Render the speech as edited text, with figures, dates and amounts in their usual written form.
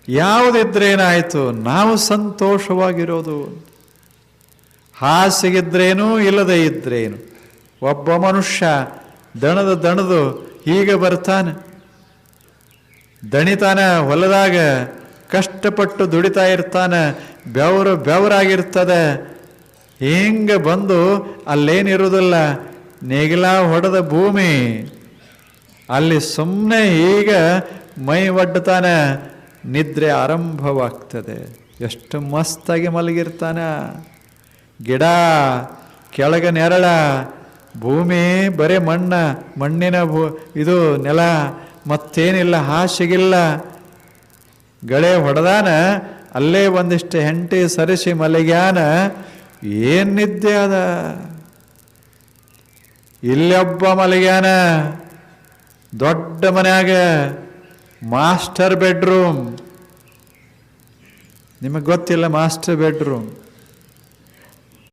ಯಾವುದಿದ್ರೇನಾಯಿತು, ನಾವು ಸಂತೋಷವಾಗಿರೋದು. ಹಾಸಿಗಿದ್ರೇನು ಇಲ್ಲದೆ ಇದ್ರೇನು. ಒಬ್ಬ ಮನುಷ್ಯ ದಣದು ಹೀಗೆ ಬರ್ತಾನೆ, ದಣಿತಾನೆ, ಹೊಲದಾಗ ಕಷ್ಟಪಟ್ಟು ದುಡಿತಾ ಇರ್ತಾನೆ, ಬೆವರಾಗಿರ್ತದೆ. ಹಿಂಗೆ ಬಂದು ಅಲ್ಲೇನಿರುವುದಿಲ್ಲ, ನೇಗಿಲ ಹೊಡೆದ ಭೂಮಿ, ಅಲ್ಲಿ ಸುಮ್ಮನೆ ಈಗ ಮೈ ಒಡ್ತಾನೆ, ನಿದ್ರೆ ಆರಂಭವಾಗ್ತದೆ. ಎಷ್ಟು ಮಸ್ತಾಗಿ ಮಲಗಿರ್ತಾನೆ. ಗಿಡ ಕೆಳಗೆ ನೆರಳ, ಭೂಮಿ ಬರೀ ಮಣ್ಣಿನ ಇದು ನೆಲ, ಮತ್ತೇನಿಲ್ಲ, ಹಾಸಿಗಿಲ್ಲ. ಗಳೆ ಹೊಡೆದಾನ, ಅಲ್ಲೇ ಒಂದಿಷ್ಟು ಹೆಂಟಿ ಸರಿಸಿ ಮಲಗ್ಯಾನ. ಏನು ನಿದ್ದೆ ಅದ. ಇಲ್ಲೊಬ್ಬ ಮಲಗ್ಯಾನ ದೊಡ್ಡ ಮನ್ಯಾಗ, ಮಾಸ್ಟರ್ ಬೆಡ್ರೂಮ್. ನಿಮಗೆ ಗೊತ್ತಿಲ್ಲ ಮಾಸ್ಟರ್ ಬೆಡ್ರೂಮ್.